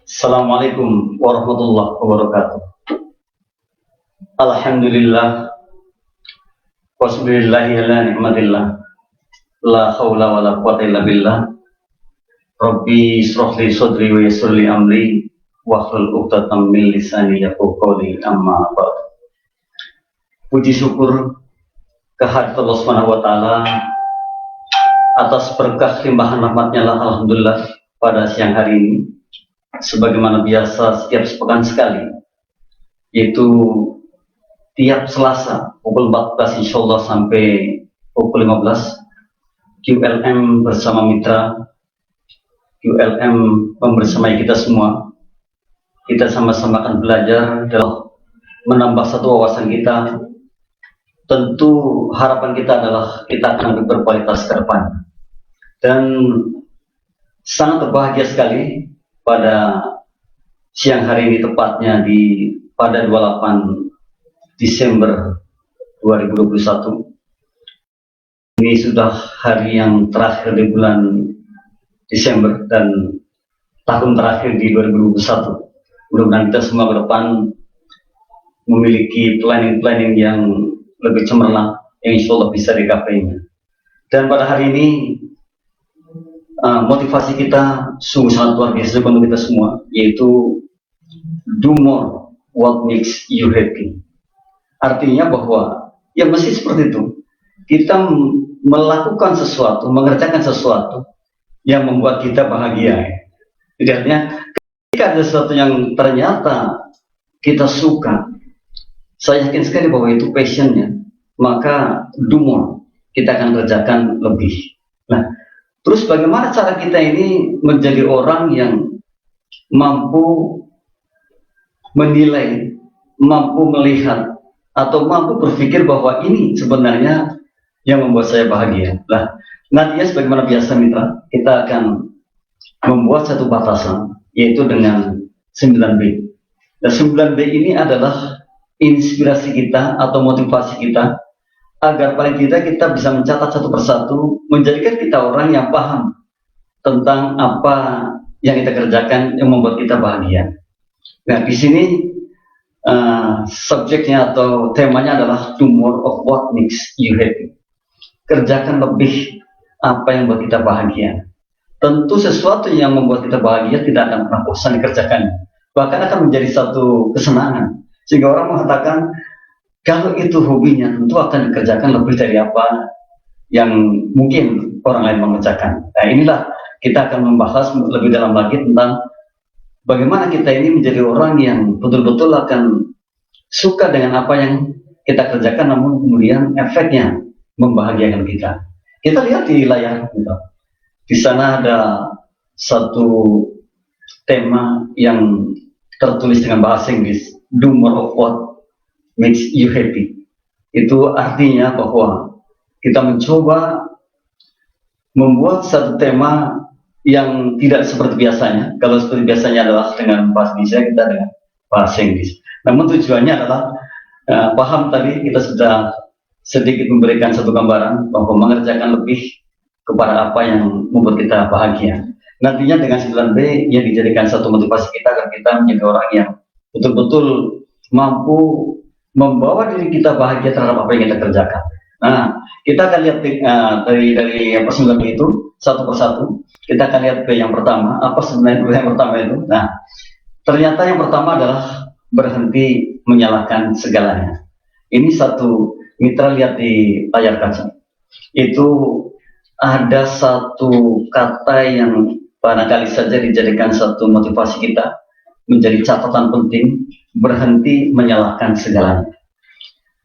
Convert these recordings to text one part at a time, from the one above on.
Assalamualaikum warahmatullahi wabarakatuh. Alhamdulillah wasbillahi ala ni'matillah. La haula wa la quwata illa billah. Rabbi israh li sadri wa yassir li amri wahlul 'uqdatam min lisani yafqahu qawli, amma ba'd. Puji syukur kehadirat Allah Subhanahu wa taala atas berkah limpahan rahmatnya lah, alhamdulillah, pada siang hari ini sebagaimana biasa setiap sepekan sekali, yaitu tiap Selasa pukul 14 insyaallah sampai pukul 15 QLM bersama mitra QLM membersamai kita semua. Kita sama-sama akan belajar dalam menambah satu wawasan kita. Tentu harapan kita adalah kita akan lebih berkualitas ke depan. Dan sangat berbahagia sekali pada siang hari ini, tepatnya pada 28 Desember 2021. Ini sudah hari yang terakhir di bulan Desember dan tahun terakhir di 2021. Mudah-mudahan kita semua ke depan memiliki planning yang lebih cemerlang yang insya Allah bisa digapainya. Dan pada hari ini motivasi kita sungguh sangat luar biasa untuk kita semua, yaitu do more what makes you happy. Artinya bahwa ya mesti seperti itu, kita melakukan sesuatu, mengerjakan sesuatu yang membuat kita bahagia. Jadi artinya ketika ada sesuatu yang ternyata kita suka, saya yakin sekali bahwa itu passionnya, maka do more, kita akan kerjakan lebih. Nah, terus bagaimana cara kita ini menjadi orang yang mampu menilai, mampu melihat, atau mampu berpikir bahwa ini sebenarnya yang membuat saya bahagia. Nah, nantinya sebagaimana biasa mitra, kita akan membuat satu batasan, yaitu dengan 9B. Dan 9B ini adalah inspirasi kita atau motivasi kita, agar paling tidak kita bisa mencatat satu persatu, menjadikan kita orang yang paham tentang apa yang kita kerjakan yang membuat kita bahagia. Nah, di sini subjeknya atau temanya adalah do more of what makes you happy. Kerjakan lebih apa yang membuat kita bahagia. Tentu sesuatu yang membuat kita bahagia tidak akan pernah bosan dikerjakan, bahkan akan menjadi satu kesenangan, sehingga orang mengatakan kalau itu hobinya tentu akan dikerjakan lebih dari apa yang mungkin orang lain mengerjakan. Nah, inilah kita akan membahas lebih dalam lagi tentang bagaimana kita ini menjadi orang yang betul-betul akan suka dengan apa yang kita kerjakan, namun kemudian efeknya membahagiakan kita. Kita lihat di layar kita. Di sana ada satu tema yang tertulis dengan bahasa Inggris, do more of what makes you happy. Itu artinya bahwa kita mencoba membuat satu tema yang tidak seperti biasanya. Kalau seperti biasanya adalah dengan bahasa Indonesia, kita dengan bahasa Inggris. Namun tujuannya adalah paham tadi kita sudah sedikit memberikan satu gambaran bahwa mengerjakan lebih kepada apa yang membuat kita bahagia. Nantinya dengan 9B yang dijadikan satu motivasi kita agar kita menjadi orang yang betul-betul mampu membawa diri kita bahagia terhadap apa yang kita kerjakan. Nah, kita akan lihat dari apa 9B itu satu persatu. Kita akan lihat B yang pertama. Apa sebenarnya B yang pertama itu? Nah, ternyata yang pertama adalah berhenti menyalahkan segalanya. Ini satu mitra, lihat di layar kaca. Itu ada satu kata yang barangkali saja dijadikan satu motivasi kita, menjadi catatan penting, berhenti menyalahkan segalanya.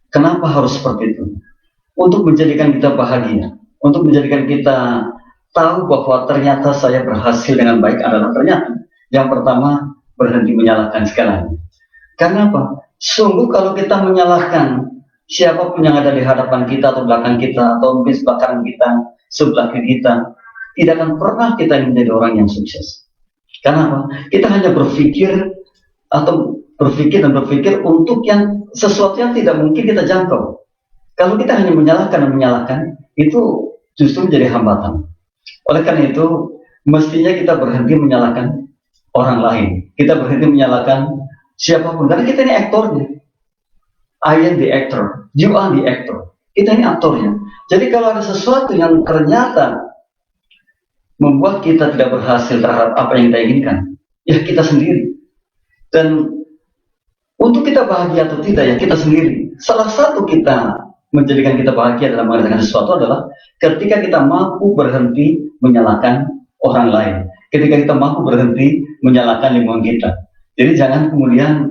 Kenapa harus seperti itu? Untuk menjadikan kita bahagia, untuk menjadikan kita tahu bahwa ternyata saya berhasil dengan baik adalah ternyata yang pertama, berhenti menyalahkan segalanya. Karena apa? Sungguh kalau kita menyalahkan siapapun yang ada di hadapan kita atau belakang kita atau mungkin sebelah kita, sebelah kiri kita, tidak akan pernah kita menjadi orang yang sukses. Kenapa? Kita hanya berpikir dan berpikir untuk yang sesuatu yang tidak mungkin kita jangkau. Kalau kita hanya menyalahkan, itu justru menjadi hambatan. Oleh karena itu, mestinya kita berhenti menyalahkan orang lain. Kita berhenti menyalahkan siapapun, karena kita ini aktornya. I am the actor, you are the actor. Kita ini aktornya. Jadi kalau ada sesuatu yang ternyata membuat kita tidak berhasil terhadap apa yang kita inginkan, ya kita sendiri. Dan untuk kita bahagia atau tidak, ya kita sendiri. Salah satu kita menjadikan kita bahagia dalam mengerjakan sesuatu adalah ketika kita mampu berhenti menyalahkan orang lain. Ketika kita mampu berhenti menyalahkan lingkungan kita. Jadi jangan kemudian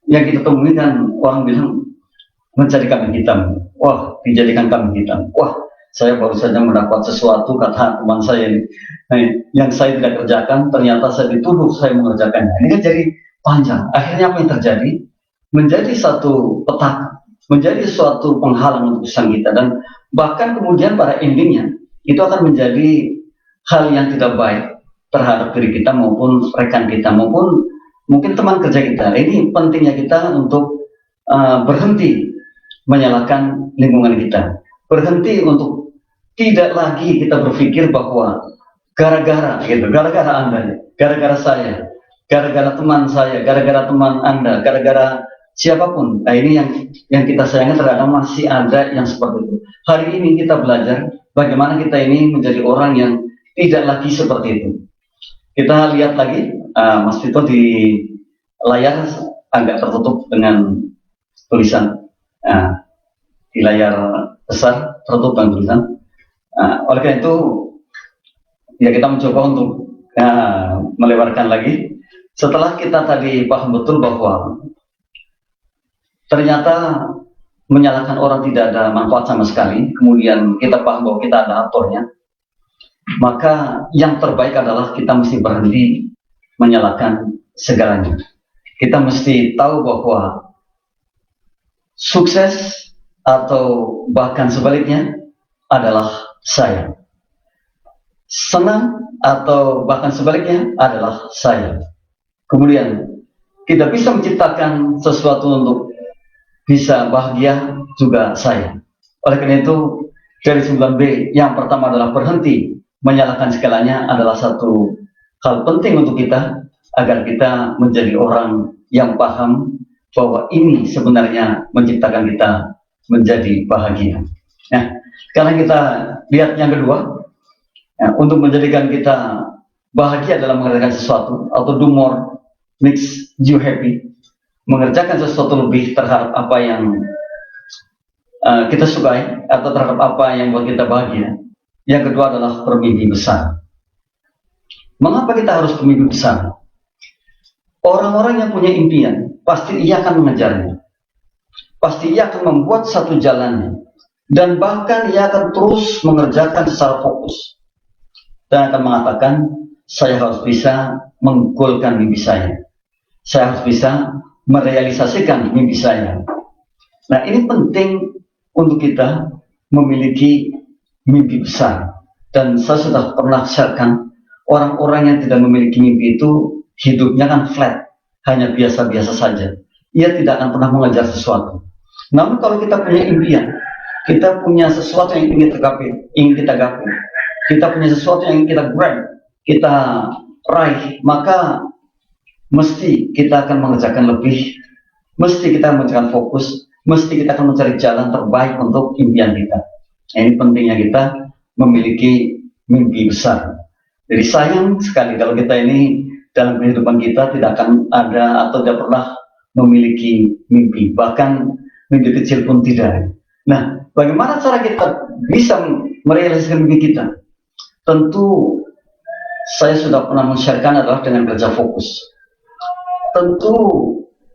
yang kita temui kan orang bilang mencari kambing hitam. Wah, dijadikan kambing hitam. Wah, saya baru saja mendapat sesuatu, kata teman saya ini. Nah, yang saya tidak kerjakan, ternyata saya dituduh saya mengerjakannya. Ini kan jadi panjang. Akhirnya apa yang terjadi? Menjadi satu petaka, menjadi suatu penghalang untuk usaha kita. Dan bahkan kemudian pada endingnya, itu akan menjadi hal yang tidak baik terhadap diri kita maupun rekan kita, maupun mungkin teman kerja kita. Ini pentingnya kita untuk berhenti menyalahkan lingkungan kita. Berhenti untuk tidak lagi kita berpikir bahwa gara-gara gitu, gara-gara Anda, gara-gara saya, gara-gara teman saya, gara-gara teman Anda, gara-gara siapapun. Nah, ini yang kita sayangkan terhadap masih ada yang seperti itu. Hari ini kita belajar bagaimana kita ini menjadi orang yang tidak lagi seperti itu. Kita lihat lagi, Mas Vito, di layar agak tertutup dengan tulisan. Di layar besar tertutup dengan tulisan. Oleh karena itu, ya kita mencoba untuk melebarkan lagi. Setelah kita tadi paham betul bahwa ternyata menyalahkan orang tidak ada manfaat sama sekali, kemudian kita paham bahwa kita ada aktornya, maka yang terbaik adalah kita mesti berhenti menyalahkan segalanya. Kita mesti tahu bahwa sukses atau bahkan sebaliknya adalah saya. Senang atau bahkan sebaliknya adalah saya. Kemudian kita bisa menciptakan sesuatu untuk bisa bahagia juga saya. Oleh karena itu, dari 9B yang pertama adalah berhenti menyalahkan segalanya adalah satu hal penting untuk kita agar kita menjadi orang yang paham bahwa ini sebenarnya menciptakan kita menjadi bahagia. Nah, sekarang kita lihat yang kedua, untuk menjadikan kita bahagia dalam mengerjakan sesuatu atau do more makes you happy, mengerjakan sesuatu lebih terhadap apa yang kita sukai atau terhadap apa yang buat kita bahagia. Yang kedua adalah bermimpi besar. Mengapa kita harus bermimpi besar? Orang-orang yang punya impian pasti ia akan mengejarnya. Pasti ia akan membuat satu jalannya, dan bahkan ia akan terus mengerjakan secara fokus dan akan mengatakan, saya harus bisa menggolkan mimpi saya harus bisa merealisasikan mimpi saya. Nah, ini penting untuk kita memiliki mimpi besar. Dan saya sudah pernah sharekan, orang-orang yang tidak memiliki mimpi itu hidupnya kan flat, hanya biasa-biasa saja. Ia tidak akan pernah mengejar sesuatu. Namun kalau kita punya impian, kita punya sesuatu yang ingin kita gapai, kita punya sesuatu yang ingin kita grab, kita raih, maka mesti kita akan mengerjakan lebih, mesti kita mengerjakan fokus, mesti kita akan mencari jalan terbaik untuk impian kita. Ini pentingnya kita memiliki mimpi besar. Jadi sayang sekali kalau kita ini dalam kehidupan kita tidak akan ada atau tidak pernah memiliki mimpi, bahkan mimpi kecil pun tidak. Nah, bagaimana cara kita bisa merealisasikan mimpi kita? Tentu saya sudah pernah men-sharekan adalah dengan kerja fokus. Tentu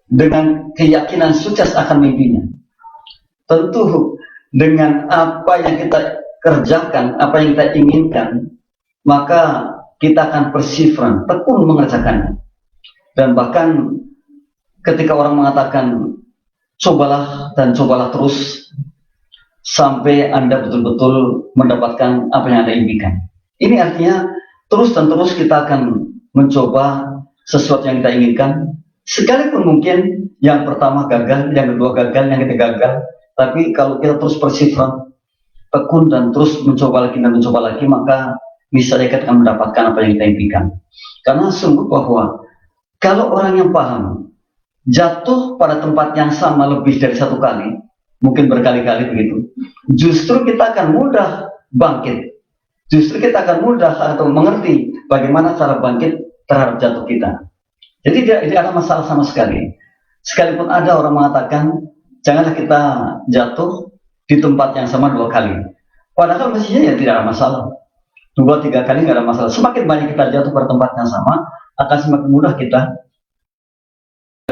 dengan keyakinan sukses akan mimpinya. Tentu dengan apa yang kita kerjakan, apa yang kita inginkan, maka kita akan perseverance, tekun mengerjakannya. Dan bahkan ketika orang mengatakan cobalah dan cobalah terus sampai Anda betul-betul mendapatkan apa yang Anda impikan. Ini artinya terus dan terus kita akan mencoba sesuatu yang kita inginkan, sekalipun mungkin yang pertama gagal, yang kedua gagal, yang ketiga gagal. Tapi kalau kita terus perseverance, tekun dan terus mencoba lagi dan mencoba lagi, maka misalnya kita akan mendapatkan apa yang kita impikan. Karena sungguh bahwa Kalau orang yang paham, jatuh pada tempat yang sama lebih dari satu kali, mungkin berkali-kali begitu, justru kita akan mudah bangkit. Justru kita akan mudah atau mengerti bagaimana cara bangkit terhadap jatuh kita. Jadi tidak ada masalah sama sekali. Sekalipun ada orang mengatakan, janganlah kita jatuh di tempat yang sama 2 kali. Padahal mestinya ya tidak ada masalah. 2-3 kali nggak ada masalah. Semakin banyak kita jatuh pada tempat yang sama, akan semakin mudah kita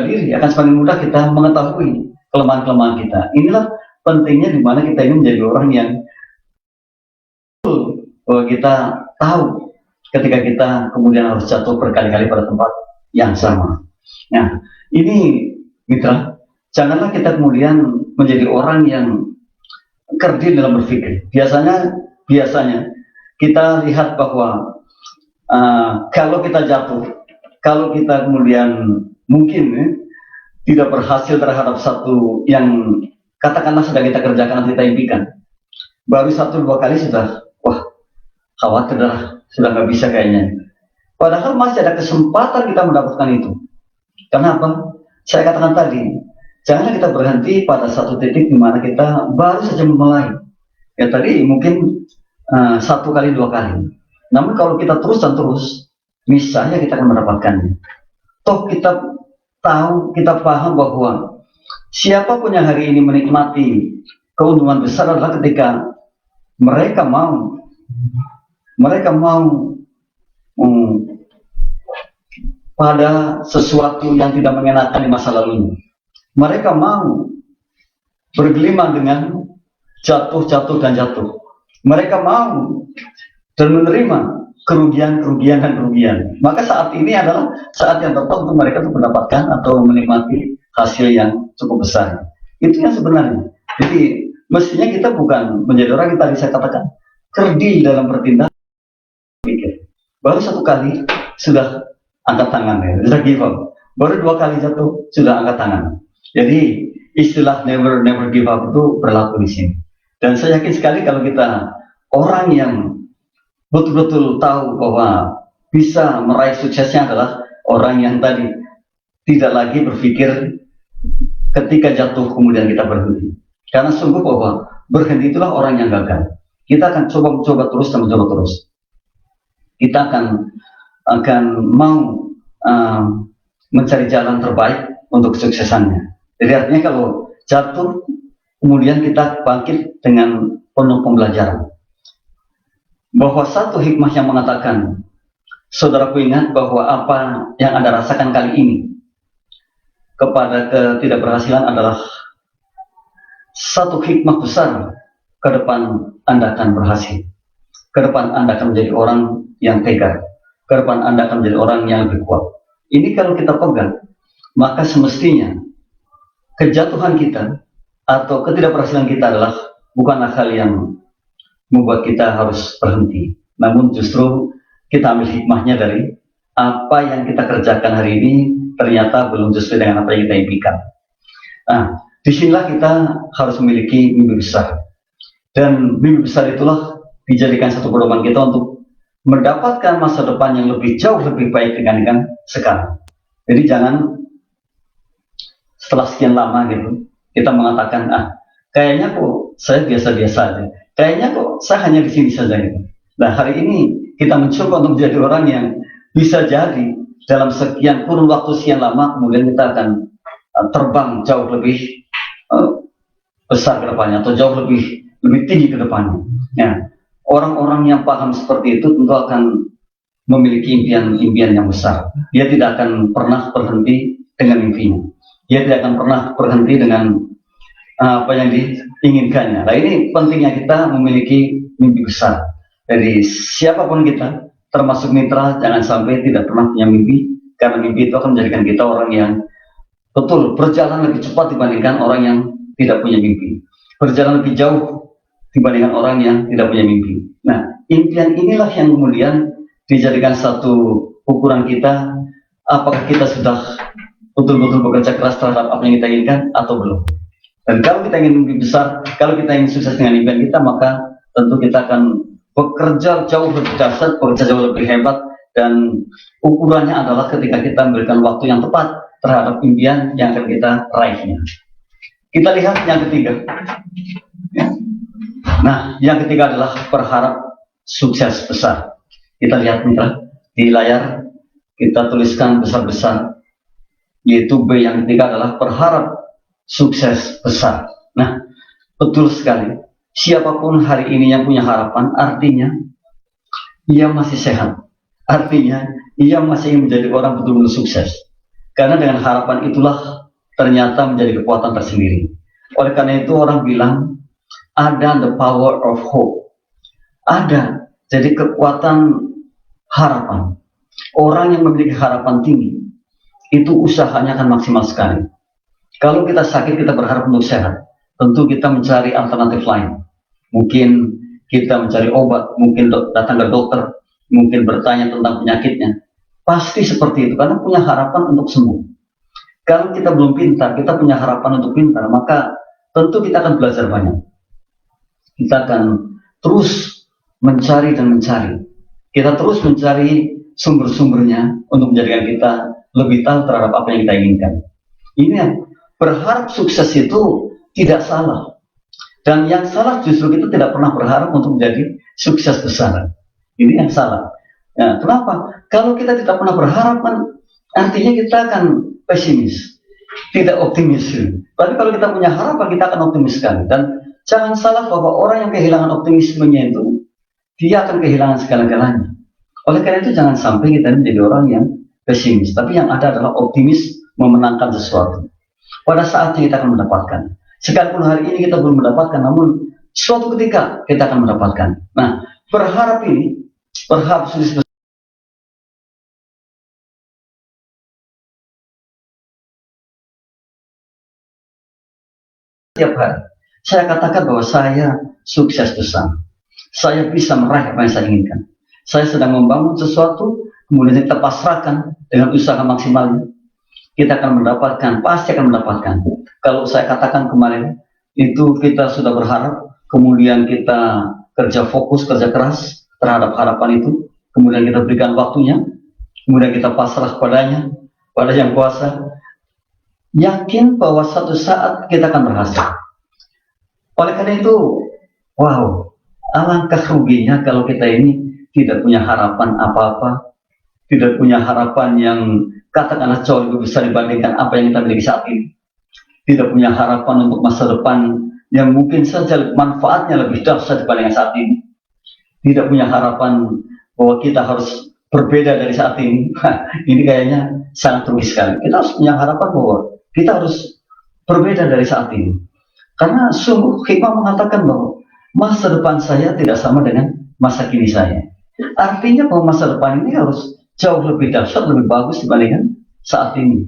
diri, akan semakin mudah kita mengetahui kelemahan-kelemahan kita. Inilah pentingnya di mana kita ini menjadi orang yang kita tahu ketika kita kemudian harus jatuh berkali-kali pada tempat yang sama. Nah, ini mitra, janganlah kita kemudian menjadi orang yang kerdil dalam berpikir. Biasanya kita lihat bahwa kalau kita jatuh, kalau kita kemudian mungkin tidak berhasil terhadap satu yang katakanlah sedang kita kerjakan atau kita impikan, baru 1-2 kali sudah, wah khawatir dah, sudah nggak bisa kayaknya. Padahal masih ada kesempatan kita mendapatkan itu. Kenapa? Saya katakan tadi, janganlah kita berhenti pada satu titik di mana kita baru saja memulai. Ya tadi mungkin 1 kali 2 kali. Namun kalau kita terus dan terus, misalnya kita akan mendapatkannya. Toh kita tahu, kita paham bahwa siapapun yang hari ini menikmati keuntungan besar adalah ketika mereka mau pada sesuatu yang tidak mengenakan di masa lalu. Mereka mau bergelimang dengan jatuh dan jatuh. Mereka mau dan menerima kerugian. Maka saat ini adalah saat yang tepat untuk mereka untuk mendapatkan atau menikmati hasil yang cukup besar. Itu yang sebenarnya. Jadi mestinya kita bukan menjadi orang yang tadi saya katakan kerdil dalam bertindak. Baru 1 kali sudah angkat tangan, ya, sudah give up. Baru 2 kali jatuh sudah angkat tangan. Jadi istilah never give up itu berlaku di sini. Dan saya yakin sekali kalau kita orang yang betul-betul tahu bahwa bisa meraih suksesnya adalah orang yang tadi tidak lagi berpikir ketika jatuh kemudian kita berhenti. Karena sungguh bahwa berhenti itulah orang yang gagal. Kita akan coba terus dan mencoba terus. Kita akan mau mencari jalan terbaik untuk kesuksesannya. Jadi artinya kalau jatuh, kemudian kita bangkit dengan penuh pembelajaran. Bahwa satu hikmah yang mengatakan, saudaraku ingat bahwa apa yang Anda rasakan kali ini kepada ketidakberhasilan adalah satu hikmah besar. Ke depan Anda akan berhasil. Ke depan Anda akan menjadi orang yang tegar. Ke depan Anda akan menjadi orang yang lebih kuat. Ini kalau kita pegang, maka semestinya kejatuhan kita atau ketidakberhasilan kita adalah bukanlah hal yang membuat kita harus berhenti. Namun justru kita ambil hikmahnya dari apa yang kita kerjakan hari ini ternyata belum sesuai dengan apa yang kita impikan. Nah, disinilah kita harus memiliki mimpi besar. Dan mimpi besar itulah dijadikan satu pedoman kita untuk mendapatkan masa depan yang lebih jauh lebih baik dengan sekarang. Jadi jangan setelah sekian lama gitu kita mengatakan kayaknya kok saya biasa-biasa aja, kayaknya kok saya hanya di sini saja gitu. Nah hari ini kita mencoba untuk menjadi orang yang bisa jadi dalam sekian kurun waktu sekian lama kemudian kita akan terbang jauh lebih besar ke depannya atau jauh lebih tinggi ke depannya. Ya. Orang-orang yang paham seperti itu tentu akan memiliki impian yang besar. Dia tidak akan pernah berhenti dengan mimpinya. Dia tidak akan pernah berhenti dengan apa yang diinginkannya. Nah ini pentingnya kita memiliki mimpi besar. Jadi siapapun kita, termasuk mitra, jangan sampai tidak pernah punya mimpi. Karena mimpi itu akan menjadikan kita orang yang betul berjalan lebih cepat dibandingkan orang yang tidak punya mimpi. Berjalan lebih jauh dibandingkan orang yang tidak punya mimpi. Nah, impian inilah yang kemudian dijadikan satu ukuran kita, apakah kita sudah betul-betul bekerja keras terhadap apa yang kita inginkan atau belum. Dan kalau kita ingin mimpi besar, kalau kita ingin sukses dengan impian kita, maka tentu kita akan bekerja jauh lebih dahsyat, bekerja jauh lebih hebat dan ukurannya adalah ketika kita memberikan waktu yang tepat terhadap impian yang akan kita raihnya. Kita lihat yang ketiga. Nah, yang ketiga adalah berharap sukses besar. Kita lihat mitra di layar, kita tuliskan besar-besar, yaitu B yang ketiga adalah berharap sukses besar. Nah, betul sekali. Siapapun hari ini yang punya harapan, artinya ia masih sehat. Artinya ia masih ingin menjadi orang betul-betul sukses. Karena dengan harapan itulah ternyata menjadi kekuatan tersendiri. Oleh karena itu orang bilang ada the power of hope. Ada, jadi kekuatan harapan. Orang yang memiliki harapan tinggi itu usahanya akan maksimal sekali. Kalau kita sakit, kita berharap untuk sehat. Tentu kita mencari alternatif lain. Mungkin kita mencari obat, mungkin datang ke dokter, mungkin bertanya tentang penyakitnya. Pasti seperti itu, karena punya harapan untuk sembuh. Kalau kita belum pintar, kita punya harapan untuk pintar, maka tentu kita akan belajar banyak. Kita akan terus mencari dan mencari. Kita terus mencari sumber-sumbernya untuk menjadikan kita lebih tahu terhadap apa yang kita inginkan. Ini yang berharap sukses itu tidak salah. Dan yang salah justru kita tidak pernah berharap untuk menjadi sukses besar. Ini yang salah. Nah, kenapa? Kalau kita tidak pernah berharap, artinya kita akan pesimis, tidak optimis. Tapi kalau kita punya harapan, kita akan optimis sekali. Dan jangan salah bahwa orang yang kehilangan optimismenya itu, dia akan kehilangan segala-galanya. Oleh karena itu jangan sampai kita menjadi orang yang pesimis. Tapi yang ada adalah optimis memenangkan sesuatu. Pada saatnya kita akan mendapatkan. Sekalipun hari ini kita belum mendapatkan, namun suatu ketika kita akan mendapatkan. Nah, berharap ini, berharap sukses setiap hari. Saya katakan bahwa saya sukses besar. Saya bisa meraih apa yang saya inginkan. Saya sedang membangun sesuatu, kemudian kita pasrahkan dengan usaha maksimalnya. Kita akan mendapatkan, pasti akan mendapatkan. Kalau saya katakan kemarin, itu kita sudah berharap, kemudian kita kerja fokus, kerja keras terhadap harapan itu, kemudian kita berikan waktunya, kemudian kita pasrah padanya, pada yang kuasa, yakin bahwa satu saat kita akan berhasil. Oleh karena itu, wow, alangkah ruginya kalau kita ini tidak punya harapan apa-apa, tidak punya harapan yang katakanlah jauh lebih besar dibandingkan apa yang kita miliki saat ini. Tidak punya harapan untuk masa depan yang mungkin saja manfaatnya lebih dahsyat dibandingkan saat ini. Tidak punya harapan bahwa kita harus berbeda dari saat ini. Ini kayaknya sangat rugi sekali. Kita harus punya harapan bahwa kita harus berbeda dari saat ini. Karena sungguh hikmah mengatakan bahwa masa depan saya tidak sama dengan masa kini saya. Artinya bahwa masa depan ini harus jauh lebih dahsyat, lebih bagus dibandingkan saat ini.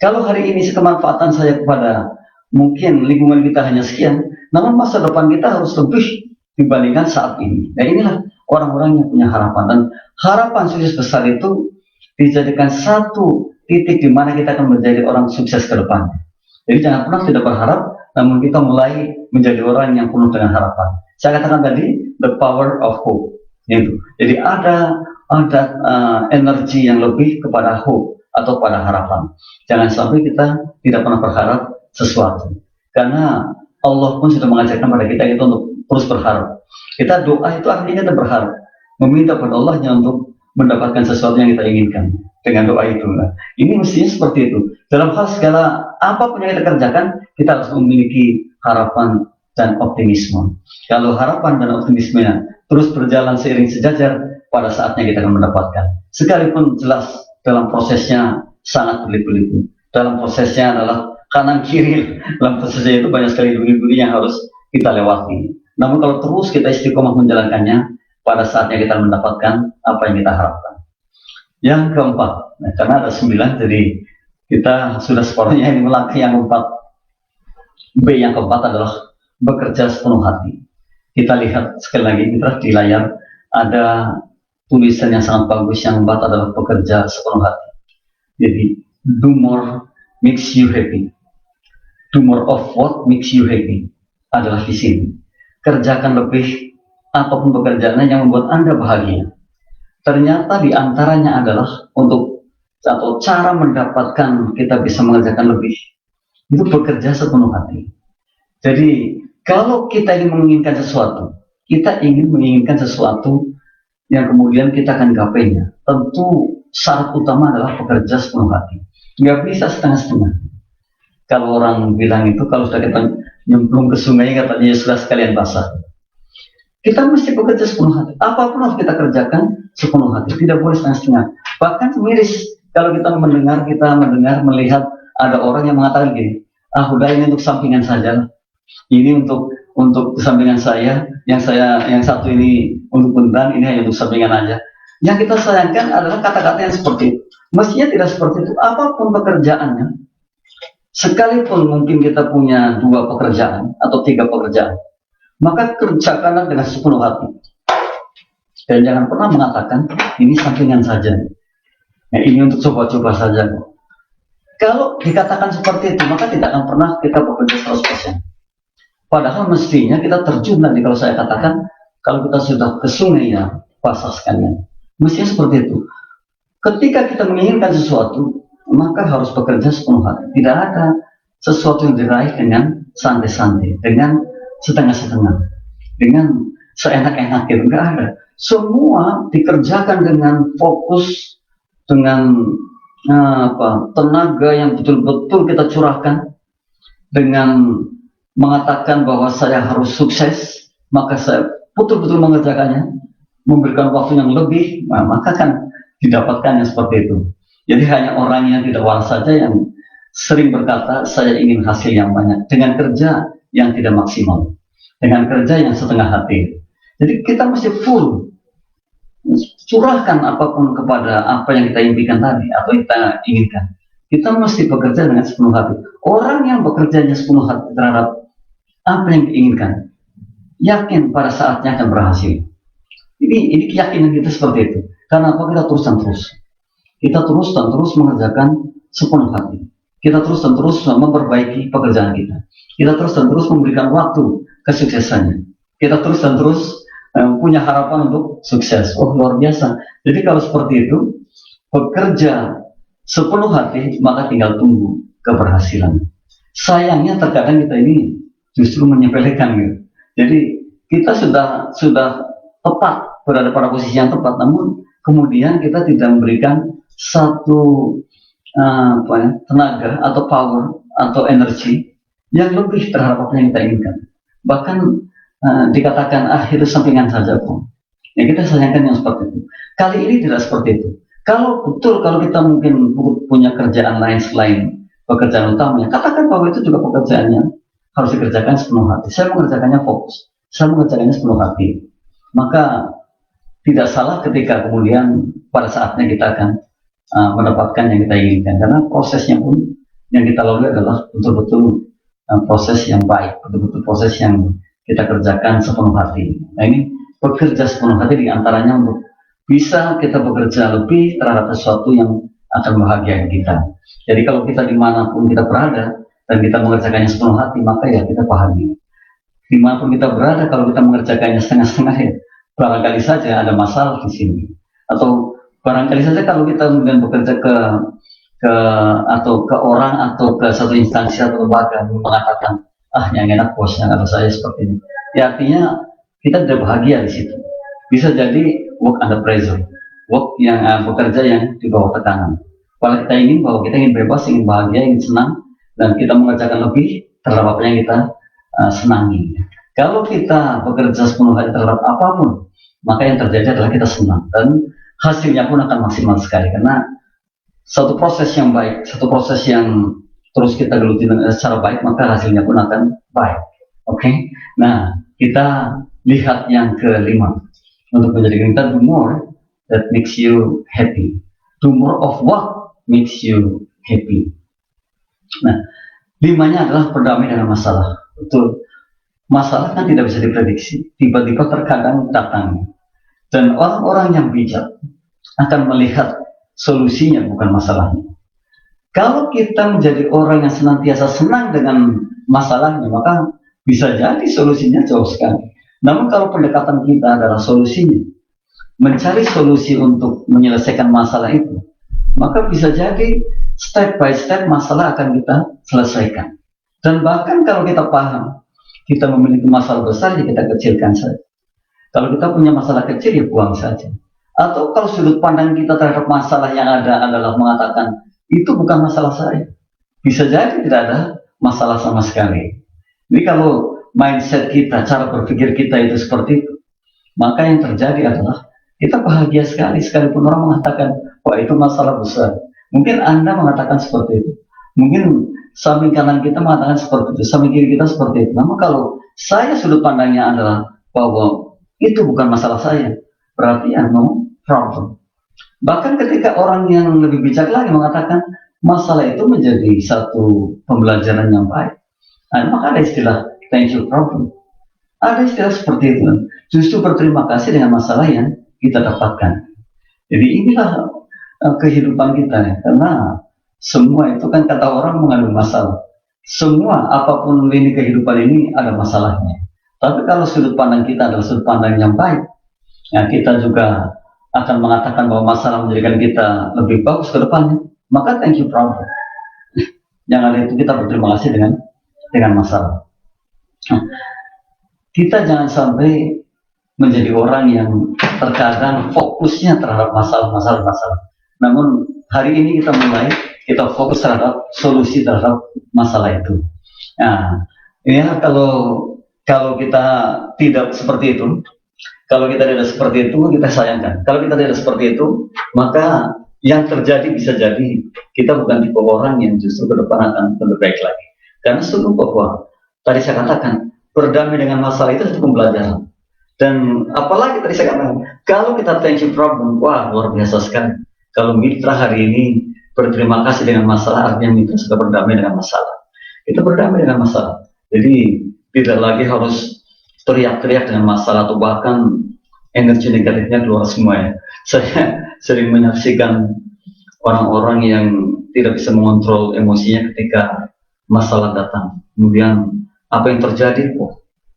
Kalau hari ini kemanfaatan saya kepada mungkin lingkungan kita hanya sekian, namun masa depan kita harus lebih dibandingkan saat ini. Nah, inilah orang-orang yang punya harapan. Dan harapan sukses besar itu dijadikan satu titik di mana kita akan menjadi orang sukses ke depan. Jadi jangan pernah tidak berharap, namun kita mulai menjadi orang yang penuh dengan harapan. Saya katakan tadi, the power of hope. Gitu. Jadi ada energi yang lebih kepada hope atau pada harapan. Jangan sampai kita tidak pernah berharap sesuatu. Karena Allah pun sudah mengajarkan pada kita itu untuk terus berharap. Kita doa itu artinya kita berharap, meminta pada Allahnya untuk mendapatkan sesuatu yang kita inginkan dengan doa itu. Nah, ini mestinya seperti itu. Dalam hal segala apapun yang kita kerjakan, kita harus memiliki harapan dan optimisme. Kalau harapan dan optimismenya terus berjalan seiring sejajar, pada saatnya kita akan mendapatkan. Sekalipun jelas dalam prosesnya sangat berliku-liku. Dalam prosesnya adalah kanan kiri. Dalam prosesnya itu banyak sekali duri-duri yang harus kita lewati. Namun kalau terus kita istiqomah menjalankannya, pada saatnya kita mendapatkan apa yang kita harapkan. Yang keempat, nah, karena ada 9, jadi kita sudah separuhnya ini melangkah yang keempat. B yang keempat adalah bekerja sepenuh hati. Kita lihat sekali lagi mitra di layar ada tulisan yang sangat bagus. Yang keempat adalah bekerja sepenuh hati. Jadi do more makes you happy. Do more of what makes you happy adalah di sini. Kerjakan lebih apapun pekerjaannya yang membuat Anda bahagia. ternyata diantaranya adalah untuk atau cara mendapatkan kita bisa mengerjakan lebih, itu bekerja sepenuh hati. Jadi kalau kita ingin menginginkan sesuatu, kita ingin menginginkan sesuatu yang kemudian kita akan gapainya, tentu syarat utama adalah bekerja sepenuh hati. Nggak bisa setengah-setengah. Kalau orang bilang itu, kalau sudah kita nyemplung ke sungai, katanya ya sudah sekalian basah. Kita mesti bekerja sepenuh hati. Apapun harus kita kerjakan sepenuh hati, tidak boleh setengah-setengah. Bahkan miris kalau kita mendengar, melihat ada orang yang mengatakan gini, udah ini untuk sampingan saja, ini untuk sampingan saya, yang satu ini untuk beneran, ini hanya untuk sampingan aja. Yang kita sayangkan adalah kata-kata yang seperti itu. Mestinya tidak seperti itu. Apapun pekerjaannya, sekalipun mungkin kita punya 2 pekerjaan atau 3 pekerjaan, maka kerjakanlah dengan sepenuh hati. Dan jangan pernah mengatakan ini sampingan saja. Nah, ini untuk coba-coba saja. Kalau dikatakan seperti itu, maka tidak akan pernah kita bekerja 100%. Padahal mestinya kita terjun nanti, kalau saya katakan, kalau kita sudah ke sungai ya basah sekalian. Mestinya seperti itu. Ketika kita menginginkan sesuatu, maka harus bekerja sepenuh hati. Tidak ada sesuatu yang diraih dengan santai-santai, dengan setengah-setengah, dengan seenak-enaknya. Enggak ada. Semua dikerjakan dengan fokus, dengan tenaga yang betul-betul kita curahkan, dengan mengatakan bahwa saya harus sukses, maka saya betul-betul mengerjakannya, memberikan waktu yang lebih, maka kan didapatkannya seperti itu. Jadi hanya orang yang tidak waras saja yang sering berkata, saya ingin hasil yang banyak, dengan kerja yang tidak maksimal, dengan kerja yang setengah hati. Jadi kita mesti full, curahkan apapun kepada apa yang kita impikan tadi, atau kita inginkan. Kita mesti bekerja dengan sepenuh hati. Orang yang bekerjanya sepenuh hati terhadap apa yang diinginkan, yakin pada saatnya akan berhasil. Ini keyakinan kita seperti itu. Karena apa? Kita terus dan terus. Kita terus dan terus mengerjakan sepenuh hati. Kita terus dan terus memperbaiki pekerjaan kita. Kita terus dan terus memberikan waktu kesuksesannya. Kita terus dan terus punya harapan untuk sukses. Luar biasa. Jadi kalau seperti itu, bekerja sepenuh hati, maka tinggal tunggu keberhasilan. Sayangnya terkadang kita ini justru menyepelekan gitu. Jadi kita sudah tepat, berada pada posisi yang tepat, namun kemudian kita tidak memberikan satu tenaga atau power atau energi yang lebih terhadap apa yang kita inginkan. Bahkan dikatakan itu sampingan saja pun. Ya, kita sayangkan yang seperti itu. Kali ini tidak seperti itu. Kalau kita mungkin punya kerjaan lain selain pekerjaan utamanya, katakan bahwa itu juga pekerjaannya harus dikerjakan sepenuh hati. Saya mengerjakannya fokus, saya mengerjakannya sepenuh hati. Maka tidak salah ketika kemudian pada saatnya kita akan mendapatkan yang kita inginkan, karena prosesnya pun yang kita lalui adalah betul-betul proses yang baik, betul-betul proses yang kita kerjakan sepenuh hati. Nah, ini bekerja sepenuh hati diantaranya untuk bisa kita bekerja lebih terhadap sesuatu yang akan membahagiakan kita. Jadi kalau kita dimanapun kita berada dan kita mengerjakannya sepenuh hati, maka ya kita bahagia. Dimanapun kita berada, kalau kita mengerjakannya setengah-setengah, ya barangkali saja ada masalah di sini. Atau barangkali saja kalau kita kemudian bekerja ke orang atau ke satu instansi atau lembaga yang mengatakan, yang enak bos, yang ada saya seperti ini. Ya artinya kita tidak bahagia di situ. Bisa jadi work under pressure, work yang bekerja yang di bawah tekanan. Kalau kita ingin bahwa kita ingin bebas, ingin bahagia, ingin senang, dan kita mengerjakan lebih terhadap apa yang kita senangi. Kalau kita bekerja sepenuh hati terhadap apapun, maka yang terjadi adalah kita senang dan hasilnya pun akan maksimal sekali, karena satu proses yang baik, satu proses yang terus kita geluti secara baik, maka hasilnya pun akan baik. Oke? Nah, kita lihat yang kelima. Untuk menjadikan kita do more that makes you happy. Do more of what makes you happy. Nah, limanya adalah berdamai dengan masalah. Betul. Masalah kan tidak bisa diprediksi. Tiba-tiba terkadang datang. Dan orang-orang yang bijak akan melihat solusinya, bukan masalahnya. Kalau kita menjadi orang yang senantiasa senang dengan masalahnya, maka bisa jadi solusinya jauh sekali. Namun kalau pendekatan kita adalah solusinya, mencari solusi untuk menyelesaikan masalah itu, maka bisa jadi step by step masalah akan kita selesaikan. Dan bahkan kalau kita paham, kita memiliki masalah besar, ya kita kecilkan saja. Kalau kita punya masalah kecil, ya buang saja. Atau kalau sudut pandang kita terhadap masalah yang ada adalah mengatakan, itu bukan masalah saya. Bisa jadi tidak ada masalah sama sekali. Jadi kalau mindset kita, cara berpikir kita itu seperti itu, maka yang terjadi adalah kita bahagia sekali, sekalipun orang mengatakan, wah itu masalah besar. Mungkin Anda mengatakan seperti itu. Mungkin samping kanan kita mengatakan seperti itu, samping kiri kita seperti itu. Namun kalau saya sudut pandangnya adalah bahwa itu bukan masalah saya, berarti no problem. Bahkan ketika orang yang lebih bijak lagi mengatakan masalah itu menjadi satu pembelajaran yang baik, nah, maka ada istilah thank you problem. Ada istilah seperti itu. Justru berterima kasih dengan masalah yang kita dapatkan. Jadi inilah kehidupan kita ya. Karena semua itu kan kata orang mengandung masalah. Semua apapun lini kehidupan ini ada masalahnya. Tapi kalau sudut pandang kita adalah sudut pandang yang baik, ya kita juga akan mengatakan bahwa masalah menjadikan kita lebih bagus ke depannya. Maka thank you problem. Yang ada itu kita berterima kasih dengan masalah. Kita jangan sampai menjadi orang yang terkadang fokusnya terhadap masalah. Namun hari ini kita fokus terhadap solusi terhadap masalah itu. Nah, ya kalau kita tidak seperti itu, kalau kita tidak seperti itu, kita sayangkan. Kalau kita tidak seperti itu, maka yang terjadi bisa jadi kita bukan tipe orang yang justru ke depan akan lebih baik lagi. Karena sungguh bahwa tadi saya katakan berdamai dengan masalah itu satu pembelajaran. Dan apalagi tadi saya katakan, kalau kita thank you problem, wah luar biasa sekali. Kalau mitra hari ini berterima kasih dengan masalah, artinya mitra sudah berdamai dengan masalah. Kita berdamai dengan masalah. Jadi tidak lagi harus teriak-teriak dengan masalah atau bahkan energi negatifnya keluar semua ya. Saya sering menyaksikan orang-orang yang tidak bisa mengontrol emosinya ketika masalah datang. Kemudian apa yang terjadi?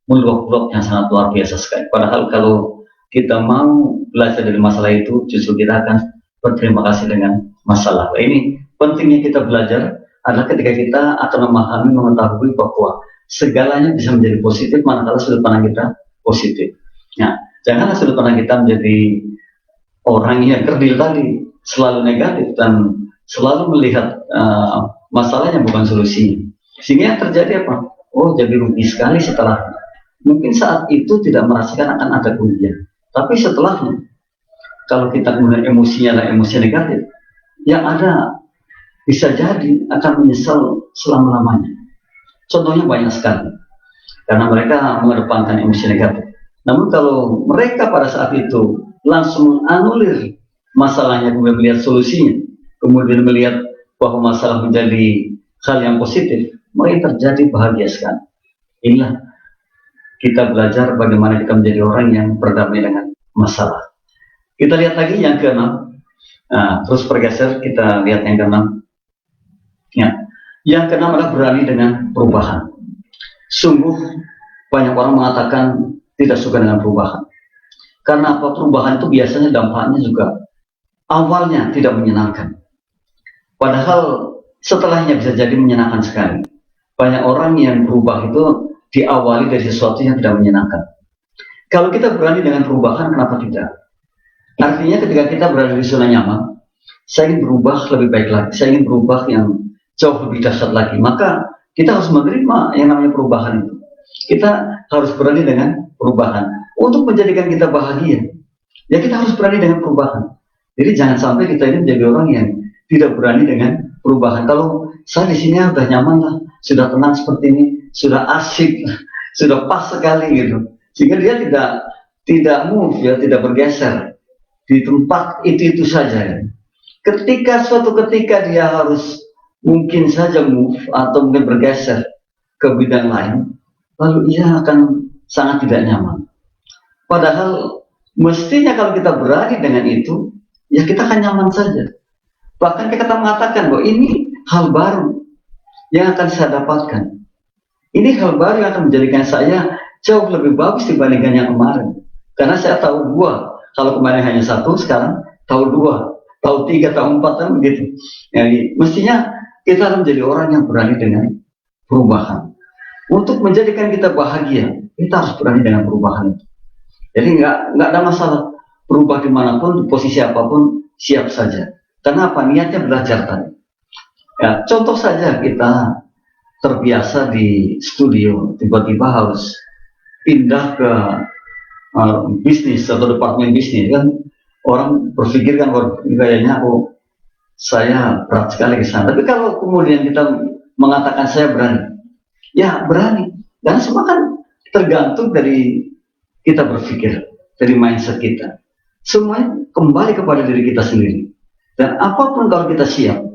Meluap-luap yang sangat luar biasa sekali. Padahal kalau kita mau belajar dari masalah itu, justru kita akan berterima kasih dengan masalah. Nah, ini pentingnya kita belajar adalah ketika kita akan memahami, mengetahui bahwa segalanya bisa menjadi positif manakala sudut pandang kita positif. Nah, janganlah sudut pandang kita menjadi orang yang kerdil tadi, selalu negatif dan selalu melihat masalahnya bukan solusi. Sehingga yang terjadi apa? Oh, jadi rugi sekali setelah. Mungkin saat itu tidak merasakan akan ada kerugian, tapi setelahnya, kalau kita kemudian emosinya adalah emosi negatif, yang ada bisa jadi akan menyesal selama-lamanya. Contohnya banyak sekali, karena mereka mengedepankan emosi negatif. Namun kalau mereka pada saat itu langsung menganulir masalahnya, kemudian melihat solusinya, kemudian melihat bahwa masalah menjadi hal yang positif, maka terjadi bahagia sekali. Inilah kita belajar bagaimana kita menjadi orang yang berdamai dengan masalah. Kita lihat lagi yang ke-6. Nah, terus bergeser, kita lihat yang ke-6. Ya. Yang ke-6 adalah berani dengan perubahan. Sungguh banyak orang mengatakan tidak suka dengan perubahan. Karena apa? Perubahan itu biasanya dampaknya juga awalnya tidak menyenangkan. Padahal setelahnya bisa jadi menyenangkan sekali. Banyak orang yang berubah itu diawali dari sesuatu yang tidak menyenangkan. Kalau kita berani dengan perubahan, kenapa tidak? Artinya ketika kita berada di zona nyaman, saya ingin berubah lebih baik lagi, saya ingin berubah yang jauh lebih dahsyat lagi, maka kita harus menerima yang namanya perubahan itu. Kita harus berani dengan perubahan untuk menjadikan kita bahagia. Ya kita harus berani dengan perubahan. Jadi jangan sampai kita ini menjadi orang yang tidak berani dengan perubahan. Kalau saya di sini sudah nyaman lah, sudah tenang seperti ini, sudah asik, sudah pas sekali gitu, sehingga dia tidak move ya, tidak bergeser di tempat itu saja ya. Ketika suatu ketika dia harus mungkin saja move atau mungkin bergeser ke bidang lain, lalu ia akan sangat tidak nyaman. Padahal mestinya kalau kita berani dengan itu, ya kita akan nyaman saja. Bahkan kita mengatakan bahwa ini hal baru yang akan saya dapatkan. Ini hal baru yang akan menjadikan saya jauh lebih bagus dibandingkan yang kemarin. Karena saya tahu bahwa Kalau kemarin hanya satu, sekarang tahu dua, tahu tiga, tahu empat, kan begitu. Jadi mestinya kita harus menjadi orang yang berani dengan perubahan. Untuk menjadikan kita bahagia, kita harus berani dengan perubahan itu. Jadi nggak ada masalah, berubah dimanapun, di posisi apapun, siap saja. Karena apa? Niatnya belajar tadi. Ya, contoh saja kita terbiasa di studio, tiba-tiba harus pindah ke bisnis atau departemen bisnis, kan orang berpikir kan kayaknya saya berat sekali ke sana. Tapi kalau kemudian kita mengatakan saya berani, ya berani. Dan semua kan tergantung dari kita berpikir, dari mindset kita. Semuanya kembali kepada diri kita sendiri. Dan apapun kalau kita siap,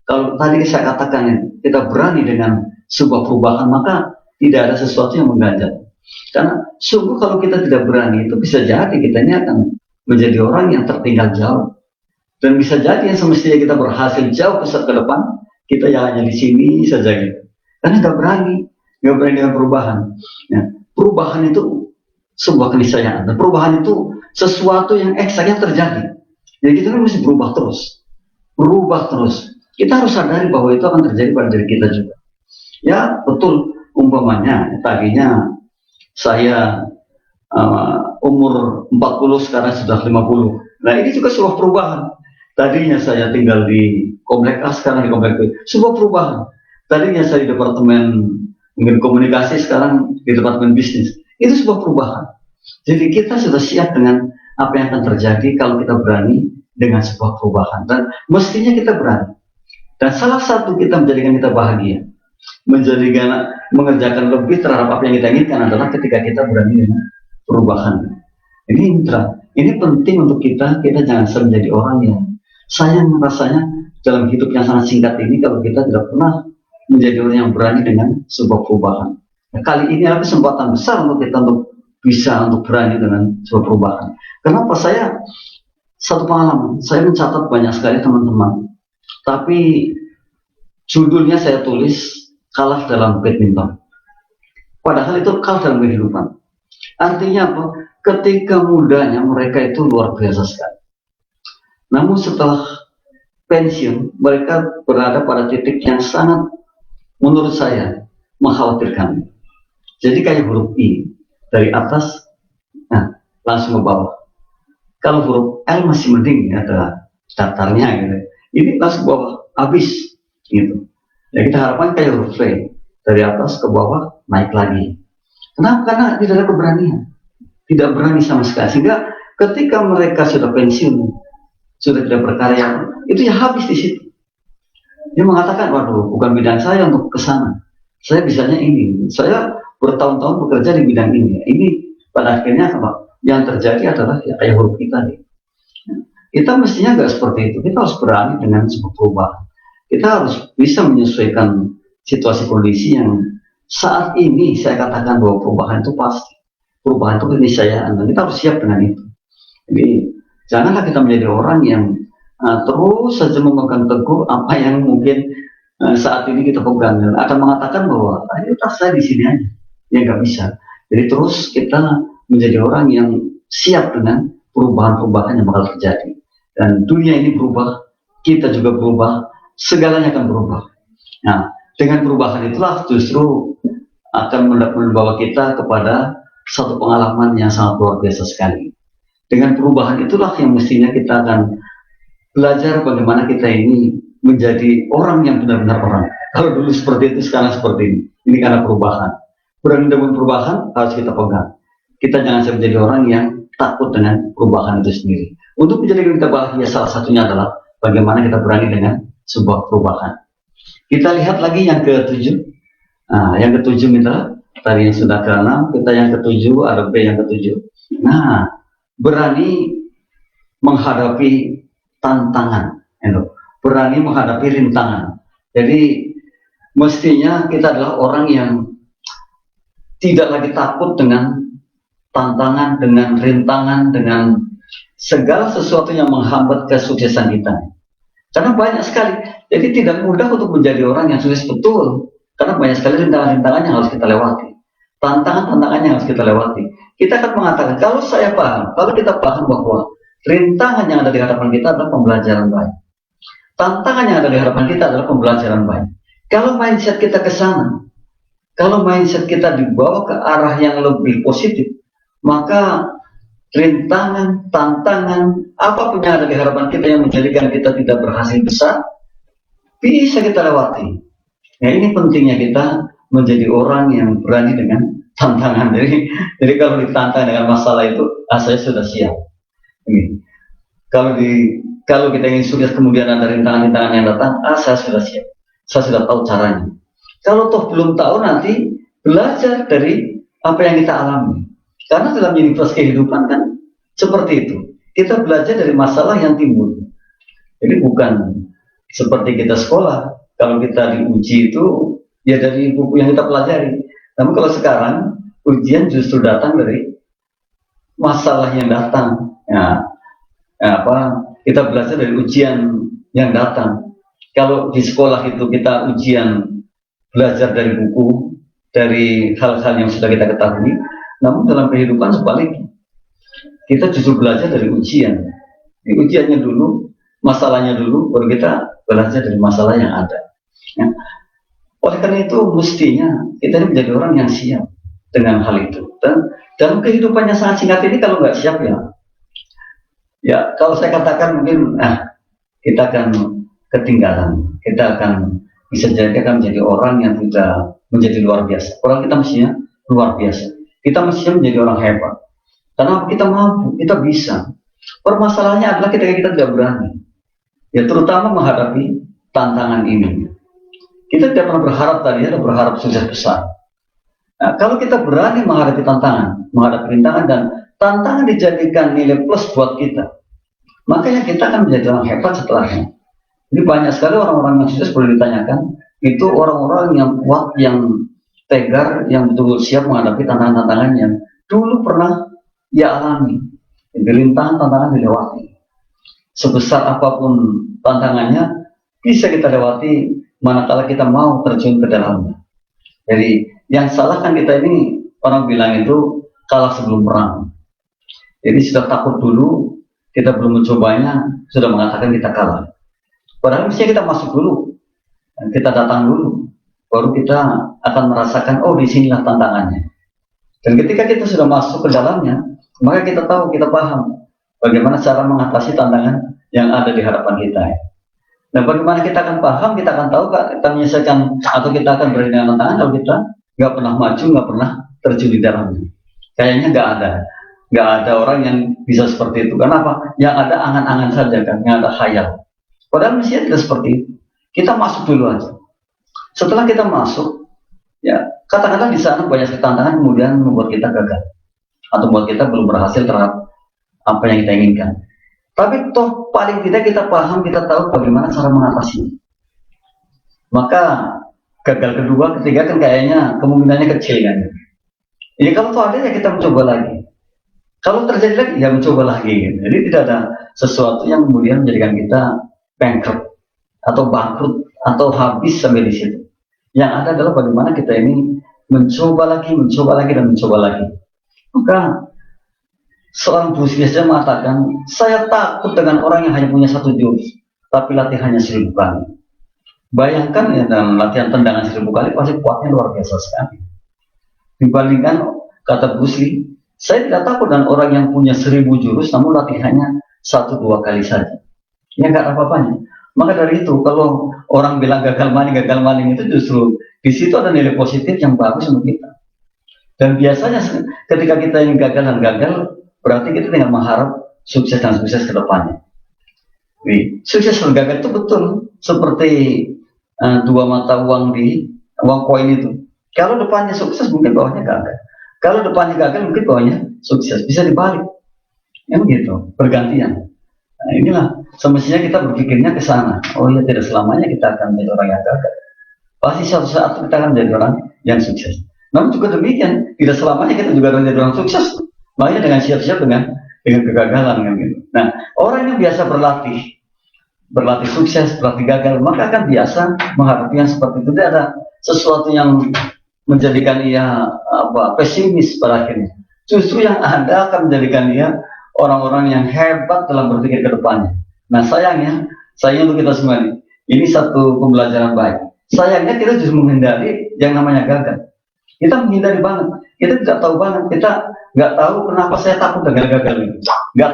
kalau tadi saya katakan kita berani dengan sebuah perubahan, maka tidak ada sesuatu yang mengganjal. Karena sungguh kalau kita tidak berani, itu bisa jadi kita ini akan menjadi orang yang tertinggal jauh. Dan bisa jadi yang semestinya kita berhasil jauh ke depan, kita yang hanya di sini saja gitu. Karena nggak berani dengan perubahan. Ya, perubahan itu sebuah keniscayaan. Dan perubahan itu sesuatu yang eksak yang terjadi. Jadi kita kan mesti berubah terus. Kita harus sadari bahwa itu akan terjadi pada diri kita juga. Ya betul, umpamanya tadinya saya umur 40, sekarang sudah 50. Nah ini juga sebuah perubahan. Tadinya saya tinggal di komplek A, sekarang di komplek B. Sebuah perubahan. Tadinya saya di departemen mungkin komunikasi, sekarang di departemen bisnis. Itu sebuah perubahan. Jadi kita sudah siap dengan apa yang akan terjadi kalau kita berani dengan sebuah perubahan. Dan mestinya kita berani. Dan salah satu kita menjadikan kita bahagia, mengerjakan lebih terhadap apa yang kita inginkan adalah ketika kita berani dengan perubahan. Ini penting untuk kita jangan menjadi orang yang sayang rasanya dalam hidup yang sangat singkat ini kalau kita tidak pernah menjadi orang yang berani dengan sebuah perubahan. Nah, kali ini ada kesempatan besar untuk kita untuk berani dengan sebuah perubahan. Kenapa? Saya satu pengalaman, saya mencatat banyak sekali teman-teman, tapi judulnya saya tulis kalah dalam badminton. Padahal itu kalah dalam kehidupan. Artinya apa? Ketika mudanya mereka itu luar biasa sekali. Namun setelah pensiun, mereka berada pada titik yang sangat, menurut saya, mengkhawatirkan. Jadi kayak huruf I, dari atas, nah, langsung ke bawah. Kalau huruf L masih mending, ada datarnya gitu. Ini langsung ke bawah, habis, gitu. Ya kita harapkan kayak huruf V, dari atas ke bawah, naik lagi. Kenapa? Karena tidak ada keberanian. Tidak berani sama sekali. Sehingga ketika mereka sudah pensiun, sudah tidak berkarya, itu ya habis di situ. Dia mengatakan, waduh, bukan bidang saya untuk ke sana. Saya bisanya ini. Saya bertahun-tahun bekerja di bidang ini. Ini pada akhirnya apa? Yang terjadi adalah ya, kayak huruf kita nih. Kita mestinya nggak seperti itu. Kita harus berani dengan sebuah perubahan. Kita harus bisa menyesuaikan situasi kondisi yang saat ini saya katakan bahwa perubahan itu pasti. Perubahan itu keniscayaan, dan kita harus siap dengan itu. Jadi janganlah kita menjadi orang yang terus saja memegang teguh apa yang mungkin saat ini kita pegang. Akan mengatakan bahwa ayo tas saya di sini aja, ya nggak bisa. Jadi terus kita menjadi orang yang siap dengan perubahan-perubahan yang bakal terjadi. Dan dunia ini berubah, kita juga berubah, segalanya akan berubah. Nah, dengan perubahan itulah justru akan membawa kita kepada satu pengalaman yang sangat luar biasa sekali. Dengan perubahan itulah yang mestinya kita akan belajar bagaimana kita ini menjadi orang yang benar-benar orang. Kalau dulu seperti itu, sekarang seperti ini. Ini karena perubahan. Berani dengan perubahan harus kita pegang. Kita jangan menjadi orang yang takut dengan perubahan itu sendiri. Untuk menjadikan kita bahagia, salah satunya adalah bagaimana kita berani dengan sebuah perubahan. Kita lihat lagi yang ketujuh. Nah, yang ketujuh mitra. Tadi yang sudah ke-6, kita yang ketujuh, ada B yang ketujuh. Nah, berani menghadapi tantangan, berani menghadapi rintangan. Jadi mestinya kita adalah orang yang tidak lagi takut dengan tantangan, dengan rintangan, dengan segala sesuatu yang menghambat kesuksesan kita. Karena banyak sekali, jadi tidak mudah untuk menjadi orang yang sukses betul. Karena banyak sekali rintangan-rintangan yang harus kita lewati. tantangan-tantangan yang harus kita lewati. Kita akan mengatakan, kalau saya paham, kalau kita paham bahwa rintangan yang ada di hadapan kita adalah pembelajaran baik. Tantangan yang ada di hadapan kita adalah pembelajaran baik. Kalau mindset kita ke sana, kalau mindset kita dibawa ke arah yang lebih positif, maka rintangan, tantangan, apapun yang ada di hadapan kita yang menjadikan kita tidak berhasil besar, bisa kita lewati. Nah, ini pentingnya kita menjadi orang yang berani dengan tantangan. Jadi kalau ditantang dengan masalah itu, saya sudah siap. Ini. Kalau kita ingin sukses kemudian ada rintangan-rintangan yang datang, saya sudah siap. Saya sudah tahu caranya. Kalau toh belum tahu, nanti belajar dari apa yang kita alami. Karena dalam universe kehidupan kan seperti itu. Kita belajar dari masalah yang timbul. Jadi bukan seperti kita sekolah. Kalau kita diuji itu ya dari buku yang kita pelajari. Namun kalau sekarang ujian justru datang dari masalah yang datang. Kita belajar dari ujian yang datang. Kalau di sekolah itu kita ujian belajar dari buku, dari hal-hal yang sudah kita ketahui. Namun dalam kehidupan sebaliknya, kita justru belajar dari ujian. Di ujiannya dulu, masalahnya dulu, baru kita belajar dari masalah yang ada. Ya. Oleh karena itu, mestinya kita ini menjadi orang yang siap dengan hal itu. Dan dalam kehidupan yang sangat singkat ini, kalau nggak siap ya kalau saya katakan mungkin, kita akan ketinggalan. Kita akan bisa jadi akan menjadi orang yang tidak menjadi luar biasa. Orang kita mestinya luar biasa. Kita mestinya menjadi orang hebat. Karena kita mampu, kita bisa. Permasalahannya adalah ketika kita tidak berani. Ya terutama menghadapi tantangan ini. Kita tidak pernah berharap tadi, ada berharap sukses besar. Nah, kalau kita berani menghadapi tantangan, menghadapi rintangan dan tantangan dijadikan nilai plus buat kita, makanya kita akan menjadi orang hebat setelahnya. Ini banyak sekali orang-orang yang sukses boleh ditanyakan, itu orang-orang yang kuat, yang tegar, yang betul-betul siap menghadapi tantangan-tantangan yang dulu pernah dia alami. Jadi rintangan, tantangan dilewati. Sebesar apapun tantangannya, bisa kita lewati manakala kita mau terjun ke dalamnya. Jadi yang salahkan kita ini, orang bilang itu kalah sebelum perang. Jadi sudah takut dulu, kita belum mencobanya, sudah mengatakan kita kalah. Padahal mestinya kita masuk dulu, kita datang dulu, baru kita akan merasakan, oh disinilah tantangannya. Dan ketika kita sudah masuk ke dalamnya, maka kita tahu, kita paham bagaimana cara mengatasi tantangan yang ada di hadapan kita. Dan bagaimana kita akan paham, kita akan tahu, kita menyelesaikan atau kita akan berani dengan tantangan kalau kita nggak pernah maju, nggak pernah terjun di dalamnya. Kayaknya nggak ada orang yang bisa seperti itu. Kenapa? Yang ada angan-angan saja kan, yang ada khayal. Padahal mestinya tidak seperti itu. Kita masuk dulu aja. Setelah kita masuk, ya katakanlah di sana banyak tantangan kemudian membuat kita gagal atau membuat kita belum berhasil terhadap apa yang kita inginkan. Tapi toh paling tidak kita paham, kita tahu bagaimana cara mengatasinya. Maka gagal kedua, ketiga kan kayaknya kemungkinannya kecil kan. Jadi kalau toh ada ya kita mencoba lagi. Kalau terjadi lagi ya mencoba lagi. Gitu. Jadi tidak ada sesuatu yang kemudian menjadikan kita bankrupt atau bangkrut atau habis sampai di situ. Yang ada adalah bagaimana kita ini mencoba lagi dan mencoba lagi. Maka seorang busnya saja mengatakan, saya takut dengan orang yang hanya punya satu jurus, tapi latihannya 1000 kali. Bayangkan ya, dalam latihan tendangan 1000 kali pasti kuatnya luar biasa sekali. Dibandingkan kata Bruce Lee, saya tidak takut dengan orang yang punya 1000 jurus, namun latihannya 1-2 kali saja. Ya nggak ada apa-apanya. Maka dari itu, kalau orang bilang gagal maning itu justru di situ ada nilai positif yang bagus untuk kita. Dan biasanya ketika kita ingin gagal, berarti kita tinggal mengharap sukses dan sukses ke depannya. Jadi, sukses dan gagal itu betul seperti dua mata uang di uang koin itu. Kalau depannya sukses mungkin bawahnya gagal. Kalau depannya gagal mungkin bawahnya sukses. Bisa dibalik. Ya begitu, bergantian. Nah, inilah semestinya kita berpikirnya ke sana. Oh ya, tidak selamanya kita akan menjadi orang yang gagal. Pasti suatu saat kita akan menjadi orang yang sukses. Namun juga demikian, tidak selamanya kita juga akan menjadi orang sukses. Makanya dengan siap-siap dengan kegagalan kan gitu. Nah, orang yang biasa berlatih sukses, berlatih gagal, maka akan biasa menghadapi yang seperti itu. Tidak ada sesuatu yang menjadikan ia pesimis pada akhirnya. Justru yang ada akan menjadikan dia orang-orang yang hebat dalam berpikir ke depannya. Nah sayangnya untuk kita semua ini satu pembelajaran baik. Sayangnya kita justru menghindari yang namanya gagal. Kita menghindari banget. Kita tidak tahu banget. Kita nggak tahu kenapa saya takut dengan gagal itu. Nggak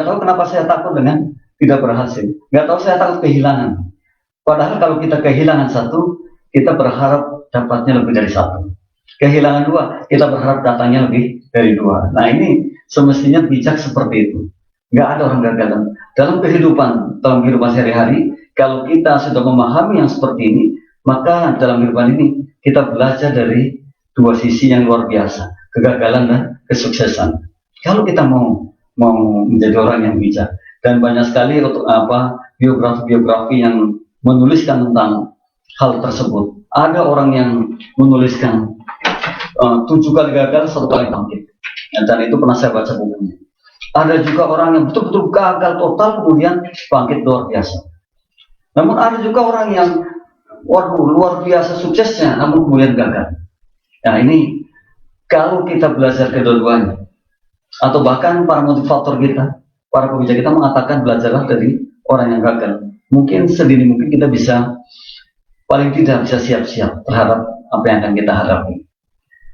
tahu kenapa saya takut dengan tidak berhasil. Nggak tahu saya takut kehilangan. Padahal kalau kita kehilangan satu, kita berharap dapatnya lebih dari satu. Kehilangan dua, kita berharap datangnya lebih dari dua. Nah ini semestinya bijak seperti itu. Nggak ada orang gagal dalam kehidupan sehari-hari. Kalau kita sudah memahami yang seperti ini, maka dalam kehidupan ini kita belajar dari dua sisi yang luar biasa, kegagalan dan kesuksesan. Kalau kita mau menjadi orang yang bijak, dan banyak sekali biografi yang menuliskan tentang hal tersebut. Ada orang yang menuliskan 7 kali gagal, 1 kali bangkit. Dan itu pernah saya baca bukunya. Ada juga orang yang betul-betul gagal total kemudian bangkit luar biasa. Namun ada juga orang yang luar biasa suksesnya namun kemudian gagal. Nah ini kalau kita belajar kedua-duanya, atau bahkan para motivator kita, para pembijak kita mengatakan belajarlah dari orang yang gagal. Mungkin sedini mungkin kita bisa paling tidak bisa siap-siap terhadap apa yang akan kita hadapi.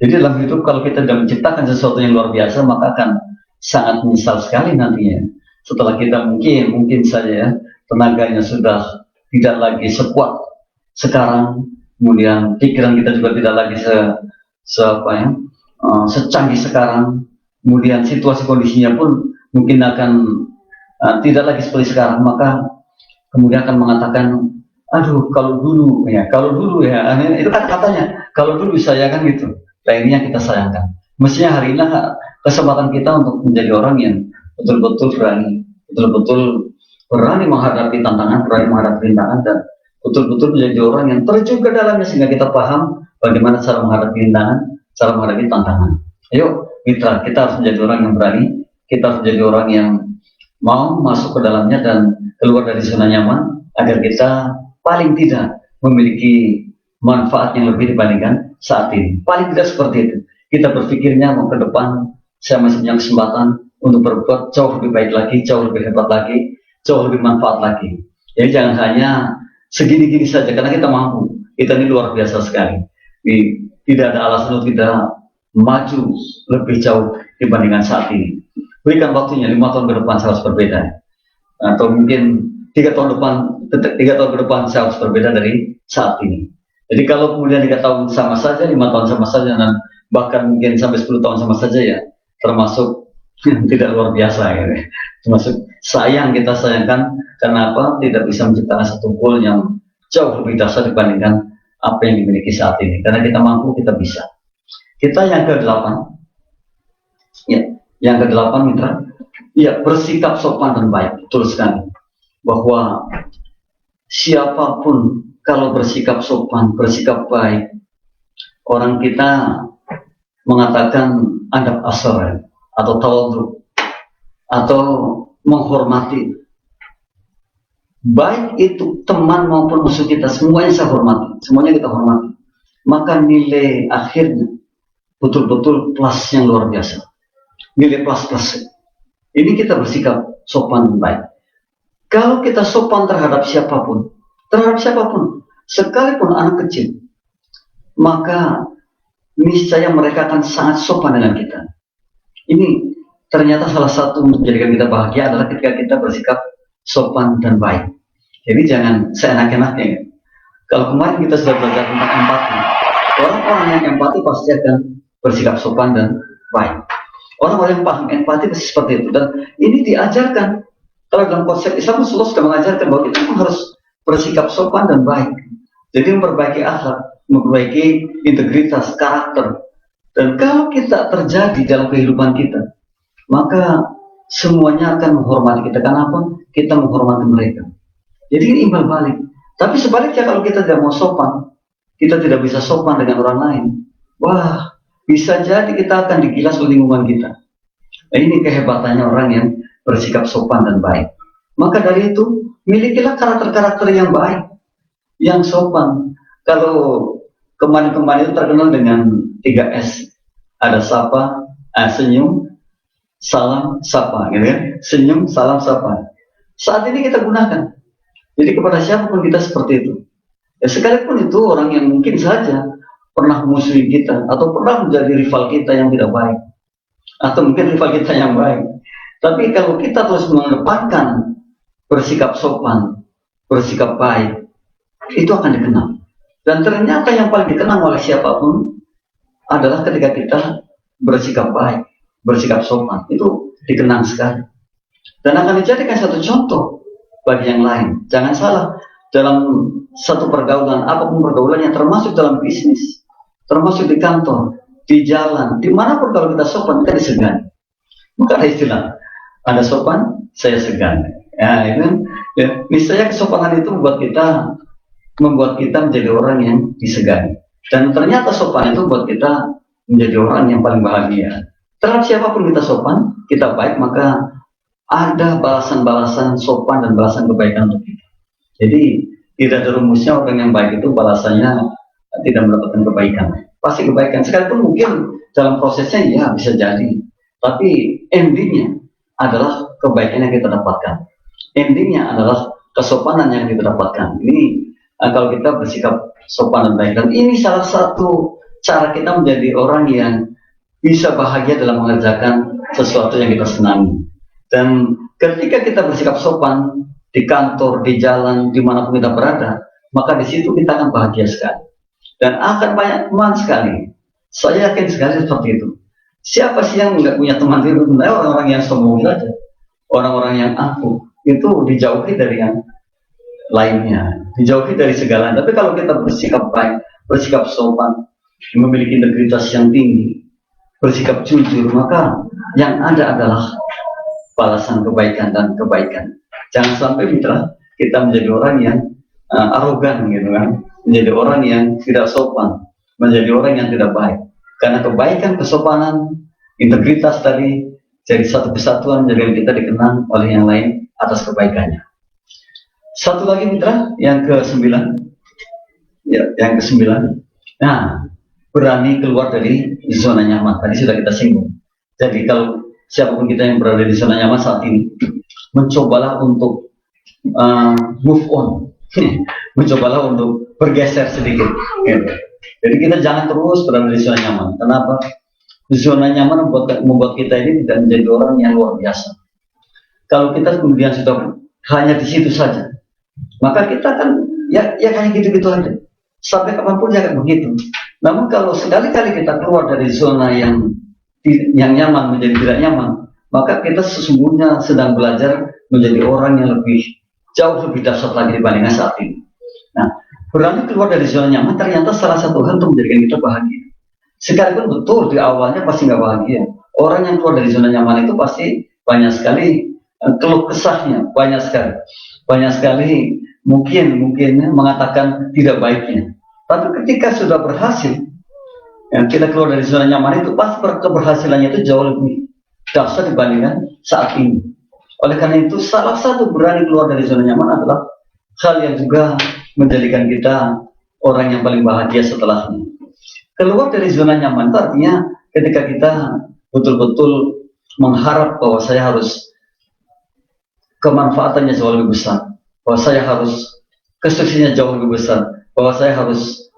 Jadi dalam hidup kalau kita sudah menciptakan sesuatu yang luar biasa, maka akan sangat menyesal sekali nantinya. Setelah kita mungkin saja tenaganya sudah tidak lagi sekuat sekarang, kemudian pikiran kita juga tidak lagi secanggih sekarang, kemudian situasi kondisinya pun mungkin akan tidak lagi seperti sekarang, maka kemudian akan mengatakan, aduh kalau dulu ya, itu kan katanya, kalau dulu saya kan gitu. Nah ini yang kita sayangkan. Mestinya hari ini kesempatan kita untuk menjadi orang yang betul-betul berani menghadapi tantangan, berani menghadapi rintangan, dan betul-betul menjadi orang yang terjun ke dalamnya sehingga kita paham bagaimana cara menghadapi rintangan, cara menghadapi tantangan. Ayo mitra, kita harus menjadi orang yang berani, kita harus menjadi orang yang mau masuk ke dalamnya dan keluar dari zona nyaman, agar kita paling tidak memiliki manfaat yang lebih dibandingkan saat ini. Paling tidak seperti itu. Kita berpikirnya mau ke depan, saya masih punya kesempatan untuk berbuat jauh lebih baik lagi, jauh lebih hebat lagi, jauh lebih manfaat lagi. Jadi jangan hanya segini-gini saja, karena kita mampu. Kita ini luar biasa sekali. Tidak ada alasan untuk kita maju lebih jauh dibandingkan saat ini. Berikan waktunya 5 tahun ke depan saya harus berbeda, atau mungkin 3 tahun ke depan saya harus berbeda dari saat ini. Jadi kalau kemudian 3 tahun sama saja, 5 tahun sama saja, dan bahkan mungkin sampai 10 tahun sama saja, ya termasuk tidak luar biasa ya. Termasuk kita sayangkan kenapa tidak bisa menciptakan satu goal yang jauh lebih dahsyat dibandingkan apa yang dimiliki saat ini. Karena kita mampu, kita bisa. Kita yang ke-8, ya, yang ke-8 mitra, ya, bersikap sopan dan baik. Betul sekali bahwa siapapun kalau bersikap sopan, bersikap baik, orang kita mengatakan adab asar atau tawadhu atau menghormati. Baik itu teman maupun musuh kita, semuanya saya hormati, semuanya kita hormati. Maka nilai akhirnya betul-betul plus yang luar biasa. Nilai plus. Ini kita bersikap sopan dan baik. Kalau kita sopan terhadap siapapun, sekalipun anak kecil, maka niscaya mereka akan sangat sopan dengan kita. Ini ternyata salah satu menjadikan kita bahagia adalah ketika kita bersikap sopan dan baik. Jadi jangan seenak-enaknya. Kalau kemarin kita sudah belajar tentang empati, orang-orang yang empati pasti akan bersikap sopan dan baik. Orang-orang yang paham empati pasti seperti itu. Dan ini diajarkan. Kalau dalam konsep Islam, Rasulullah sudah mengajarkan bahwa kita harus bersikap sopan dan baik. Jadi memperbaiki akhlak, memperbaiki integritas, karakter. Dan kalau kita terjadi dalam kehidupan kita, maka semuanya akan menghormati kita. Kenapa? Kita menghormati mereka. Jadi ini imbal balik. Tapi sebaliknya kalau kita tidak mau sopan, kita tidak bisa sopan dengan orang lain, wah, bisa jadi kita akan digilas oleh lingkungan kita. Nah, ini kehebatannya orang yang bersikap sopan dan baik. Maka dari itu, milikilah karakter-karakter yang baik, yang sopan. Kalau Kemarin-kemarin itu terkenal dengan 3S. Ada sapa, senyum, salam, sapa, gitu kan? Senyum, salam, sapa. Saat ini kita gunakan. Jadi kepada siapapun kita seperti itu. Ya, sekalipun itu orang yang mungkin saja pernah musuhi kita atau pernah menjadi rival kita yang tidak baik, atau mungkin rival kita yang baik. Tapi kalau kita terus mengedepankan bersikap sopan, bersikap baik, itu akan dikenal. Dan ternyata yang paling dikenal oleh siapapun adalah ketika kita bersikap baik, bersikap sopan. Itu dikenang sekali. Dan akan dijadikan satu contoh bagi yang lain. Jangan salah, dalam satu pergaulan, apapun pergaulannya, termasuk dalam bisnis, termasuk di kantor, di jalan, dimanapun kalau kita sopan, kita disegani. Maka ada istilah, Anda sopan, saya segan. Ya, itu ya, misalnya kesopanan itu membuat kita menjadi orang yang disegani. Dan ternyata sopan itu membuat kita menjadi orang yang paling bahagia. Terhadap siapapun kita sopan, kita baik, maka ada balasan-balasan sopan dan balasan kebaikan untuk kita. Jadi tidak ada rumusnya orang yang baik itu balasannya tidak mendapatkan kebaikan. Pasti kebaikan. Sekalipun mungkin dalam prosesnya ya bisa jadi. Tapi endingnya adalah kebaikan yang kita dapatkan. Endingnya adalah kesopanan yang kita dapatkan. Ini kalau kita bersikap sopan dan baik. Dan ini salah satu cara kita menjadi orang yang bisa bahagia dalam mengerjakan sesuatu yang kita senangi. Dan ketika kita bersikap sopan di kantor, di jalan, dimanapun kita berada, maka di situ kita akan bahagia sekali. Dan akan banyak teman sekali. Saya yakin sekali seperti itu. Siapa sih yang nggak punya teman itu? Orang-orang yang sombong saja, orang-orang yang angkuh itu dijauhi dari yang lainnya, dijauhi dari segala. Tapi kalau kita bersikap baik, bersikap sopan, memiliki integritas yang tinggi, bersikap jujur, maka yang ada adalah balasan kebaikan dan kebaikan. Jangan sampai mitra kita menjadi orang yang arogan, gitu kan, menjadi orang yang tidak sopan, menjadi orang yang tidak baik. Karena kebaikan, kesopanan, integritas tadi jadi satu kesatuan, jadi kita dikenang oleh yang lain atas kebaikannya. Satu lagi mitra, yang ke-9. Ya, yang ke-9. Nah, berani keluar dari zona nyaman. Tadi sudah kita singgung. Jadi kalau siapapun kita yang berada di zona nyaman saat ini, mencobalah untuk move on. Mencobalah untuk bergeser sedikit. Gitu. Jadi kita jangan terus berada di zona nyaman. Kenapa? Zona nyaman membuat kita ini tidak menjadi orang yang luar biasa. Kalau kita kemudian sudah hanya di situ saja, maka kita kan ya kayak gitu-gitu aja. Sampai kapanpun ya kayak begitu. Namun kalau sekali-kali kita keluar dari zona yang nyaman menjadi tidak nyaman, maka kita sesungguhnya sedang belajar menjadi orang yang jauh lebih dahsyat lagi dibandingkan saat ini. Nah, berani keluar dari zona nyaman ternyata salah satu hal untuk menjadikan kita bahagia. Sekalipun betul di awalnya pasti nggak bahagia. Orang yang keluar dari zona nyaman itu pasti banyak sekali keluh kesahnya, banyak sekali mungkin mengatakan tidak baiknya. Tapi ketika sudah berhasil, yang kita keluar dari zona nyaman itu pasti keberhasilannya itu jauh lebih dahsyat dibandingkan saat ini. Oleh karena itu salah satu berani keluar dari zona nyaman adalah hal yang juga menjadikan kita orang yang paling bahagia setelahnya. Keluar dari zona nyaman itu artinya ketika kita betul-betul mengharap bahwa saya harus kemanfaatannya jauh lebih besar, bahwa saya harus kesuksesnya jauh lebih besar, bahwa saya harus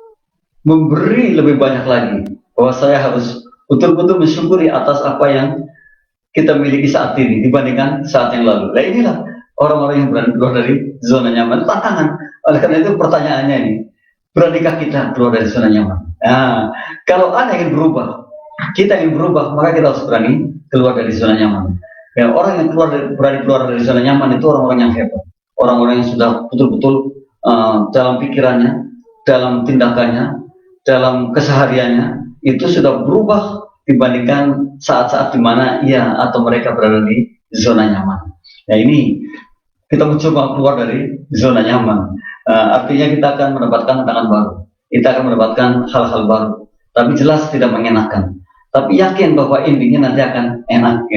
memberi lebih banyak lagi, bahwa saya harus betul-betul mensyukuri atas apa yang kita miliki saat ini dibandingkan saat yang lalu. Nah inilah orang-orang yang berani keluar dari zona nyaman, tantangan. Oleh karena itu pertanyaannya ini, beranikah kita keluar dari zona nyaman? Nah, kalau Anda ingin berubah, kita ingin berubah, maka kita harus berani keluar dari zona nyaman. Ya, orang yang berani keluar dari zona nyaman itu orang-orang yang hebat, orang-orang yang sudah betul-betul dalam pikirannya, dalam tindakannya, dalam kesehariannya itu sudah berubah dibandingkan saat-saat di mana ia atau mereka berada di zona nyaman. Nah ini kita mencoba keluar dari zona nyaman. Artinya kita akan mendapatkan tantangan baru, kita akan mendapatkan hal-hal baru, tapi jelas tidak mengenakan. Tapi yakin bahwa endingnya nanti akan enak,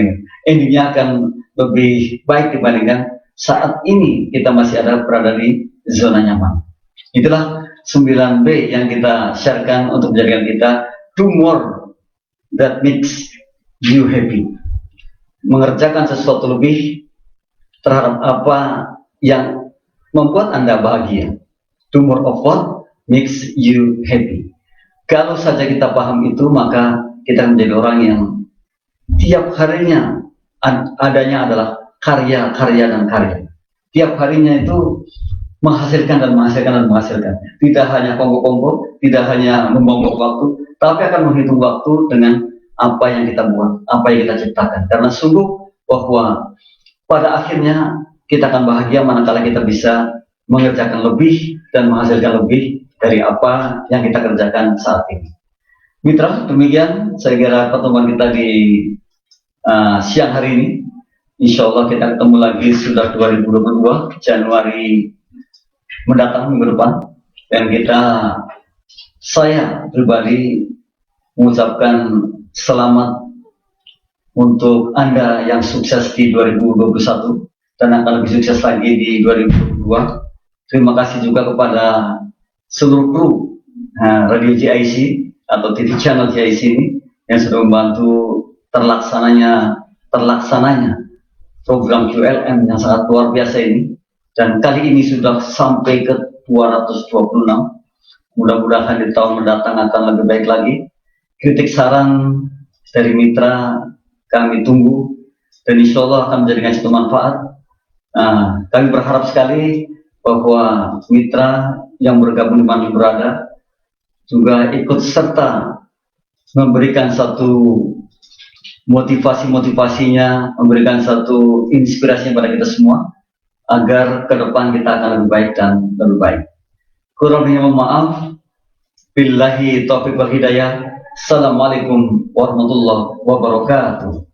endingnya akan lebih baik dibandingkan saat ini kita masih berada di zona nyaman. Itulah 9B yang kita sharekan untuk menjadikan kita do more that makes you happy. Mengerjakan sesuatu lebih terhadap apa yang membuat Anda bahagia. Do more of what makes you happy. Kalau saja kita paham itu, maka kita menjadi orang yang tiap harinya adanya adalah karya, karya, dan karya. Tiap harinya itu menghasilkan dan menghasilkan dan menghasilkan. Tidak hanya kongko-kongko, tidak hanya membuang waktu, tapi akan menghitung waktu dengan apa yang kita buat, apa yang kita ciptakan. Karena sungguh bahwa pada akhirnya kita akan bahagia manakala kita bisa mengerjakan lebih dan menghasilkan lebih dari apa yang kita kerjakan saat ini. Mitra, demikian saya kira pertemuan kita di siang hari ini. Insya Allah kita ketemu lagi sudah 2022 Januari mendatang minggu depan, dan saya pribadi mengucapkan selamat untuk Anda yang sukses di 2021 dan akan lebih sukses lagi di 2022. Terima kasih juga kepada seluruh kru Radio GIC atau TV channel GIC ini yang sudah membantu terlaksananya program QLM yang sangat luar biasa ini, dan kali ini sudah sampai ke 226. Mudah-mudahan di tahun mendatang akan lebih baik lagi. Kritik saran dari mitra kami tunggu, dan insya Allah akan menjadikan satu manfaat. Kami berharap sekali bahwa mitra yang bergabung di mana berada juga ikut serta memberikan satu motivasinya, memberikan satu inspirasi kepada kita semua agar ke depan kita akan lebih baik dan lebih baik. Kurangnya mohon maaf. Billahi taufiq wal hidayah. Assalamualaikum warahmatullahi wabarakatuh.